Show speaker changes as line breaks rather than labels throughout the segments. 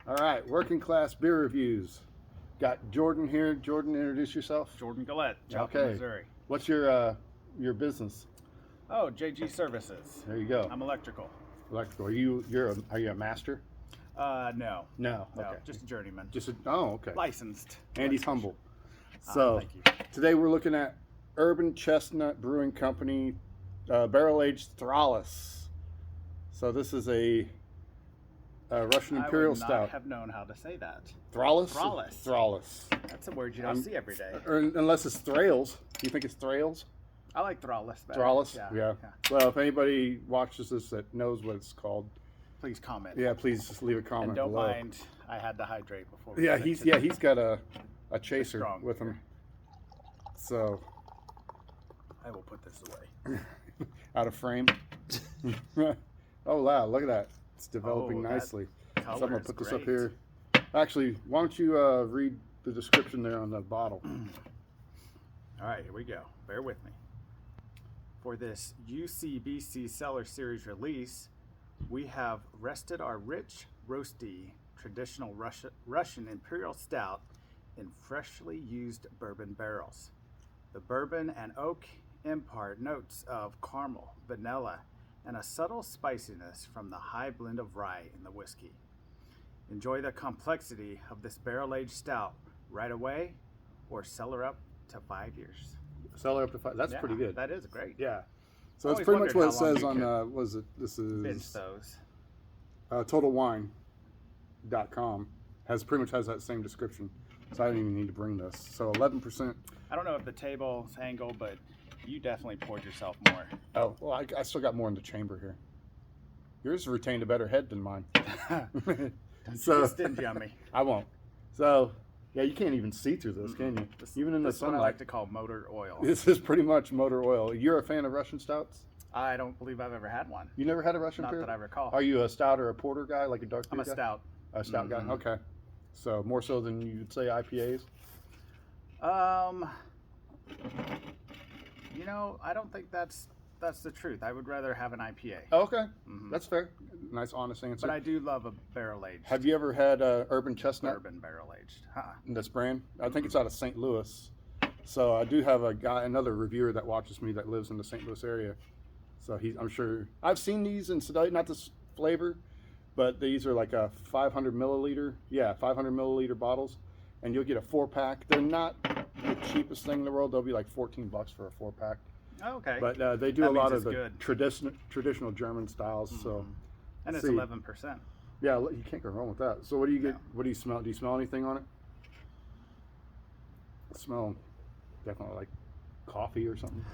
All right, working class beer reviews. Got Jordan here. Jordan, introduce yourself.
Jordan Gullett, Joplin, Missouri.
What's your business?
Oh, JG Services.
There you go.
I'm electrical.
Electrical. Are you a master?
No.
No.
No,
Okay.
just a journeyman.
Okay.
Licensed.
And he's humble. So
thank you.
today we're looking at Urban Chestnut Brewing Company barrel aged Thrales. So this is a Russian Imperial
Stout. I would not have known how to say that.
Thrales?
Thrales.
Thrales.
That's a word you don't see every day.
Unless it's Thrales. Do you think it's Thrales?
I like Thrales better.
Thrales? Yeah. Well, if anybody watches this that knows what it's called,
please comment.
Yeah, please just leave a comment
and don't
below.
mind, I had to hydrate before.
He's got a chaser with him. So
I will put this away.
Out of frame. Oh wow, look at that. It's developing nicely. So I'm gonna put this up here. Actually, why don't you read the description there on the bottle?
All right, here we go. Bear with me. For this UCBC Cellar Series release, we have rested our rich, roasty, traditional Russian Imperial Stout in freshly used bourbon barrels. The bourbon and oak impart notes of caramel, vanilla, and a subtle spiciness from the high blend of rye in the whiskey. Enjoy the complexity of this barrel-aged stout right away, or cellar up to 5 years.
Cellar up to 5. That's pretty good.
That is great.
Yeah. So that's pretty much what it says on. This is
binge those.
TotalWine.com pretty much has that same description. So I didn't even need to bring this. So 11%.
I don't know if the table's angle, but you definitely poured yourself more.
Oh, well, I still got more in the chamber here. Yours retained a better head than mine.
Don't you be stingy on me.
I won't. So, yeah, you can't even see through this, can you? Even in the sunlight.
What I like to call motor oil.
This is pretty much motor oil. You're a fan of Russian stouts?
I don't believe I've ever had one.
You never had a Russian
Not
Imperial?
that I recall.
Are you a stout or a porter guy, like a dark beer
I'm a
guy?
stout.
A stout guy? Okay. So more so than you'd say IPAs?
You know, I don't think that's the truth. I would rather have an IPA.
Oh, okay. That's fair. Nice, honest answer.
But I do love a barrel-aged.
Have you ever had Urban Chestnut?
Urban barrel-aged.
This brand? I think it's out of St. Louis. So I do have another reviewer that watches me that lives in the St. Louis area. So I'm sure I've seen these in Stout, not this flavor, but these are like a 500 milliliter. Yeah, 500 milliliter bottles, and you'll get a 4-pack. They're not the cheapest thing in the world. They'll be like $14 for a 4-pack.
Oh, okay.
But they do a lot of the traditional German styles. So,
and it's 11%.
Yeah, you can't go wrong with that. So what do you get? What do you smell? Do you smell anything on it? I smell definitely like coffee or something.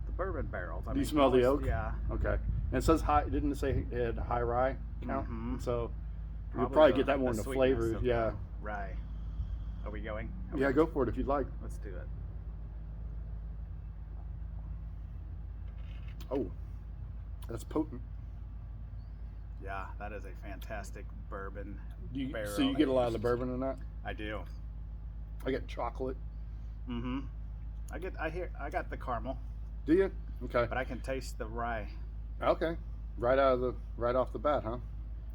The bourbon barrels.
Do you smell the oak?
Yeah.
Okay. And it says high. Didn't it say it had high rye count? So you'll probably get that more in the flavor. Yeah.
Rye. Are we going?
Yeah, go for it if you'd like.
Let's do it.
Oh, that's potent.
Yeah, that is a fantastic bourbon barrel.
So you get a lot of the bourbon in that?
I do.
I get chocolate.
I got the caramel.
Do you? Okay.
But I can taste the rye.
Okay. Right off the bat, huh?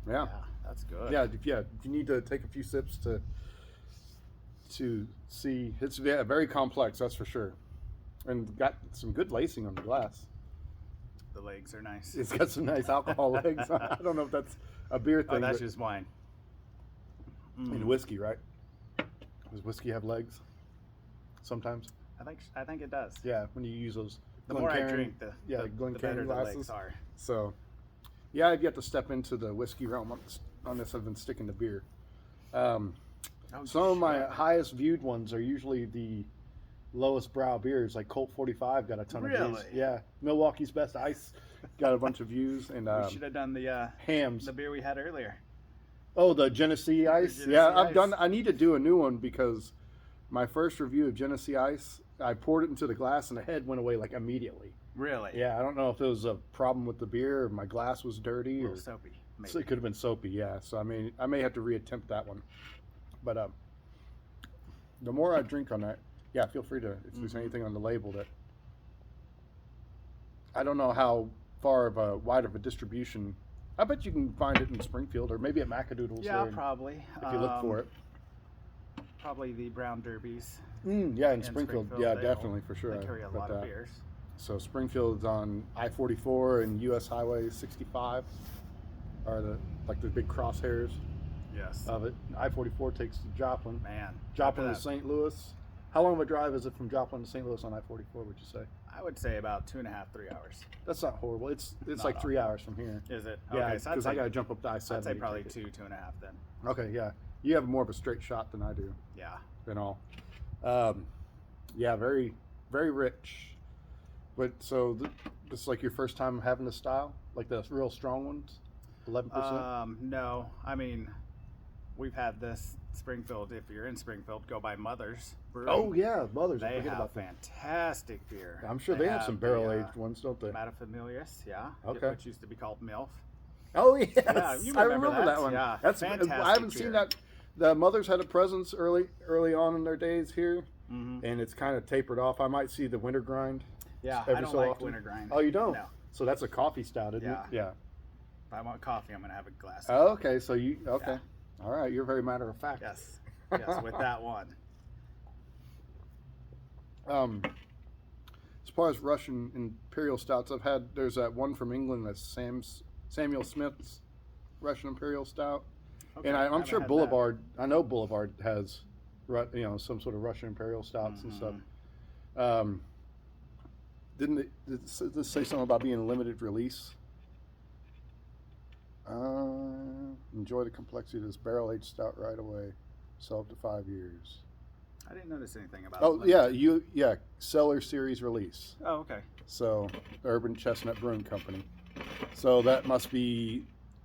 Yeah.
That's good.
Yeah, you need to take a few sips to see. It's very complex, that's for sure. And got some good lacing on the glass.
The legs are nice.
It's got some nice alcohol legs. I don't know if that's a beer thing.
Oh, that's just wine.
And whiskey, right? Does whiskey have legs? Sometimes.
I think it does.
Yeah, when you use those.
The more I drink, the better the
glasses.
legs are.
So, yeah, I've yet to step into the whiskey realm on this. I've been sticking to beer. Some of my highest viewed ones are usually the lowest brow beers, like Colt 45 got a ton of views. Yeah, Milwaukee's Best Ice got a bunch of views, and
we should have done the
Hams,
the beer we had earlier.
Oh, the Genesee Ice. I need to do a new one because my first review of Genesee Ice, I poured it into the glass and the head went away like immediately.
Really?
Yeah, I don't know if it was a problem with the beer or my glass was dirty
or soapy. Maybe.
So it could have been soapy. Yeah, so I may have to reattempt that one, but the more I drink on that. Yeah, feel free to, if there's anything on the label that, I don't know how wide of a distribution I bet you can find it in Springfield or maybe at Macadoodle's.
Yeah,
there,
probably.
if you look for it.
Probably the Brown Derbies.
Yeah, in Springfield. Yeah,
they
definitely for sure.
They carry a lot of beers.
So Springfield's on I-44 and U.S. Highway 65 are the big crosshairs
Yes.
of it. I-44 takes to Joplin.
Man.
Joplin to St. Louis. How long of a drive is it from Joplin to St. Louis on I-44, would you say?
I would say about 2.5, 3 hours.
That's not horrible. It's
Not
like 3 hours from here.
Is it?
Yeah,
Okay, so
because I got to jump up to I-70.
I'd say probably 2.5 then.
Okay, yeah. You have more of a straight shot than I do.
Yeah.
And all. Yeah, very, very rich. But so this is like your first time having the style, like the real strong ones, 11%.
No, I mean, we've had this Springfield. If you're in Springfield, go by Mother's Brewing.
Oh yeah, Mothers. I
They
forget
have
about that.
fantastic beer.
I'm sure they have some barrel aged ones, don't they?
Matafamilias, yeah.
Okay.
Which used to be called MILF.
Oh yes,
Yeah, you remember
I remember that one.
Yeah,
That's
fantastic
I haven't
beer.
seen that. The Mothers had a presence early on in their days here,
Mm-hmm.
and it's kind of tapered off. I might see the Winter Grind.
Yeah,
every
I don't
so
like
often.
Winter Grind.
Oh, you don't?
No.
So that's a coffee stout, isn't
Yeah.
it? Yeah.
If I want coffee, I'm going to have a glass.
Oh, okay. So okay.
Yeah.
All right. You're very matter of fact.
Yes. Yes, with that one.
As far as Russian Imperial stouts, there's that one from England that's Samuel Smith's Russian Imperial Stout,
Okay,
and I'm
haven't
sure
had
Boulevard. I know Boulevard has, some sort of Russian Imperial stouts and
Mm-hmm.
stuff. Did this say something about being a limited release? Enjoy the complexity of this barrel-aged stout right away. Sell up to 5 years.
I didn't notice anything about
Oh
it.
yeah, Cellar Series release.
Oh, okay.
So Urban Chestnut Brewing Company. So that must be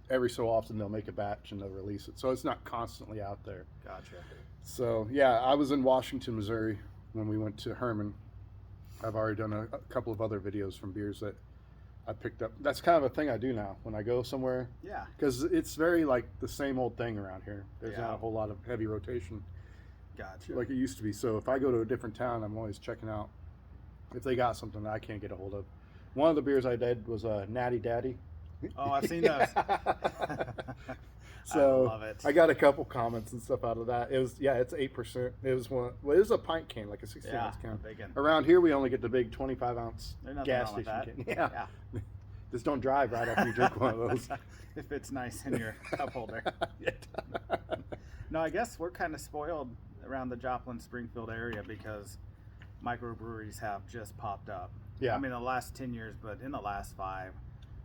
every so often they'll make a batch and they'll release it. So it's not constantly out there.
Gotcha.
So yeah, I was in Washington, Missouri when we went to Herman. I've already done a couple of other videos from beers that I picked up. That's kind of a thing I do now when I go somewhere,
Yeah.
because it's very like the same old thing around here. There's
Yeah.
not a whole lot of heavy rotation
Gotcha.
like it used to be. So if I go to a different town, I'm always checking out if they got something that I can't get a hold of. One of the beers I did was a Natty Daddy.
Oh, I've seen those.
So
I love it.
I got a couple comments and stuff out of that. It's 8%. It was it was a pint can, like a 16
Yeah,
ounce can.
a big one.
Around here we only get the big 25 ounce
There's nothing
gas
wrong with
station
that.
can. Yeah. Just don't drive right after you drink one of those.
If it's nice in your cup holder. No, I guess we're kind of spoiled around the Joplin Springfield area because microbreweries have just popped up.
Yeah.
I mean, the last 10 years, but in the last 5,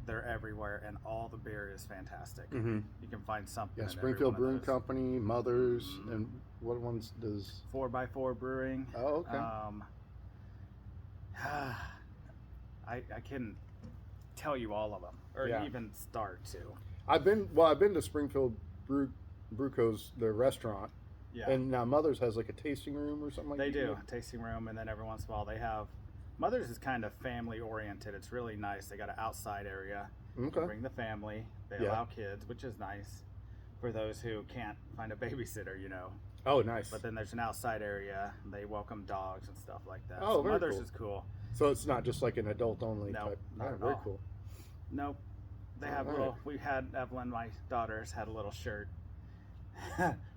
they're everywhere, and all the beer is fantastic.
Mhm.
You can find something.
Yeah,
in every
Springfield
one of
Brewing
those.
Company, Mothers,
Mhm.
and what ones does?
4x4 Brewing.
Oh, okay.
I couldn't tell you all of them, or
Yeah.
even start to.
I've been to Springfield Brewco's, the restaurant,
Yeah.
and now Mothers has like a tasting room or something like
They
that.
do tasting room, and then every once in a while they have. Mother's is kind of family oriented. It's really nice. They got an outside area. You
Okay.
bring the family. They
Yeah.
allow kids, which is nice for those who can't find a babysitter,
Oh, nice.
But then there's an outside area. They welcome dogs and stuff like that.
Oh,
so
very
Mother's
cool.
is cool.
So it's not just like an adult only
No,
type.
not
Yeah,
at
very
all.
cool.
Nope. They have
Alright.
little. We had Evelyn, my daughters, had a little shirt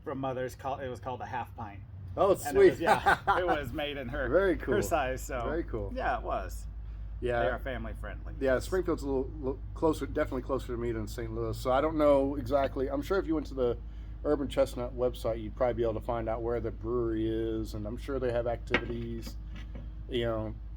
from Mother's. It was called a half pint.
Oh, it's
And
sweet.
it was, yeah, it was made in her
Very cool.
her size. So
Very cool.
Yeah, it was. They
Yeah.
are family friendly.
Yeah, Springfield's a little closer, definitely closer to me than St. Louis. So I don't know exactly. I'm sure if you went to the Urban Chestnut website, you'd probably be able to find out where the brewery is, and I'm sure they have activities.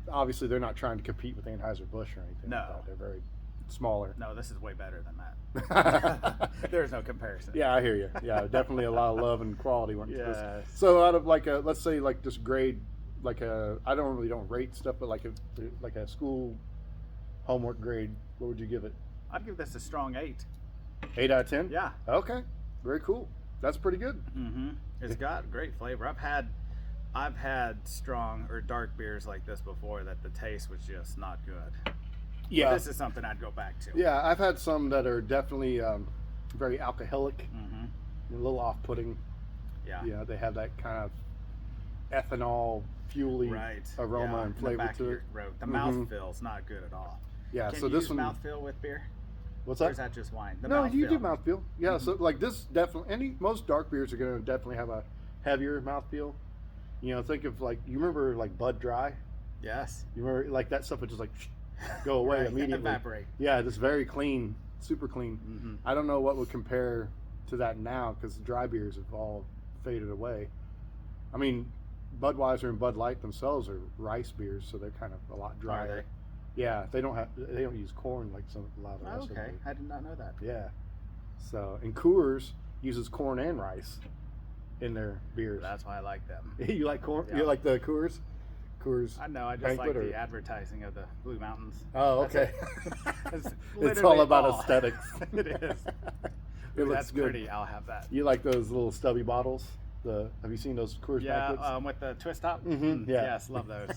Obviously they're not trying to compete with Anheuser-Busch or anything
No.
like that. They're very smaller.
No, this is way better than that. There's no comparison.
Yeah, I hear you. Yeah, definitely a lot of love and quality went into this.
Yes.
So out of let's say just grade, I don't rate stuff, but like a school homework grade, what would you give it?
I'd give this a strong 8.
8 out of 10?
Yeah.
Okay, very cool. That's pretty good.
Mm-hmm. It's got great flavor. I've had strong or dark beers like this before that the taste was just not good.
Yeah.
But this is something I'd go back to.
Yeah, I've had some that are definitely very alcoholic,
Mm-hmm.
a little off-putting.
Yeah.
Yeah, they have that kind of ethanol, fuely
Right.
aroma
Yeah,
and
in
flavor
the back
to
of your
it.
throat. The
Mhm.
mouthfeel's not good at all.
Yeah,
Can
so
you
this
use
one,
mouthfeel with beer?
What's
Or
that?
is that just wine? The
No, you do
mouthfeel.
mouthfeel. Yeah, so like this definitely, most dark beers are going to definitely have a heavier mouthfeel. You know, think of like, you remember like Bud Dry?
Yes.
You remember like that stuff would just like go away
Right,
immediately.
evaporate.
Yeah, this very clean, super clean.
Mm-hmm.
I don't know what would compare to that now because the dry beers have all faded away. I mean, Budweiser and Bud Light themselves are rice beers, so they're kind of a lot drier.
Are they?
Yeah, they don't use corn like a lot of the
Oh,
rest of
okay.
them.
I did not know that.
Yeah. So, and Coors uses corn and rice in their beers.
That's why I like them.
You like corn?
Yeah.
You like the Coors? Coors.
I know. I just
Banquet
like
or-
the advertising of the Blue Mountains.
Oh,
That's
okay.
it. That's
It's
literally
all about
all.
aesthetics.
It is.
It looks
That's
good.
pretty. I'll have that.
You like those little stubby bottles? Have you seen those Coors
Yeah,
Banquets?
with the twist top.
Yeah.
Yes, love those.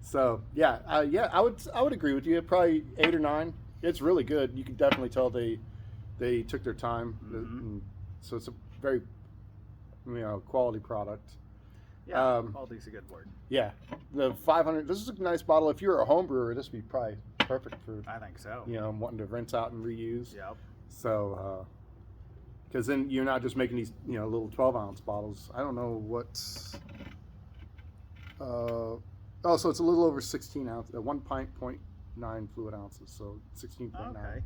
So yeah, I would agree with you. Probably 8 or 9. It's really good. You can definitely tell they took their time. And so it's a very quality product.
Yeah, quality's a good word.
Yeah, the 500. This is a nice bottle. If you're a home brewer, this would be probably perfect for
I think so.
wanting to rinse out and reuse.
Yep.
So because then you're not just making these little 12-ounce bottles. I don't know what. So it's a little over 16 ounce, 1 pint, 0.9 fluid ounces, so 16.9.
Okay.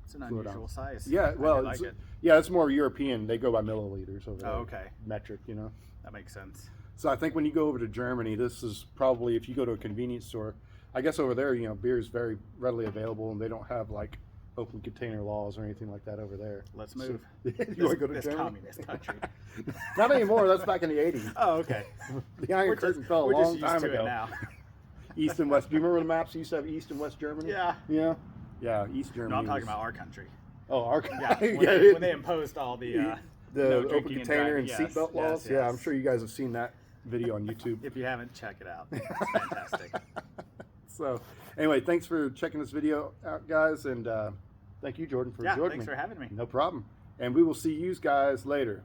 It's an
Fluid
unusual
ounce.
size.
Yeah, well,
I like it.
it's more European. They go by milliliters over there.
Oh, okay.
Metric,
That makes sense.
So I think when you go over to Germany, this is probably, if you go to a convenience store, I guess over there, beer is very readily available, and they don't have like open container laws or anything like that over there.
Let's move.
You want to go to
this
Germany?
communist country.
Not anymore. That's back in the 80s.
Oh, okay.
The Iron Curtain fell a
we're
long
just used
time
to
ago.
it now.
East and West. Do you remember the maps used to have East and West Germany?
Yeah.
Yeah. Yeah. East Germany.
No, I'm talking
was-
about our country.
Oh, our
Yeah, when,
yeah,
they, when they imposed all the
the
no
open
drinking and
container and
driving,
seatbelt
yes,
laws.
yes,
Yeah,
yes.
I'm sure you guys have seen that video on YouTube.
If you haven't, check it out. It's fantastic.
So, anyway, thanks for checking this video out, guys, and thank you, Jordan, for
Yeah,
joining
thanks
me.
for having me.
No problem. And we will see you guys later.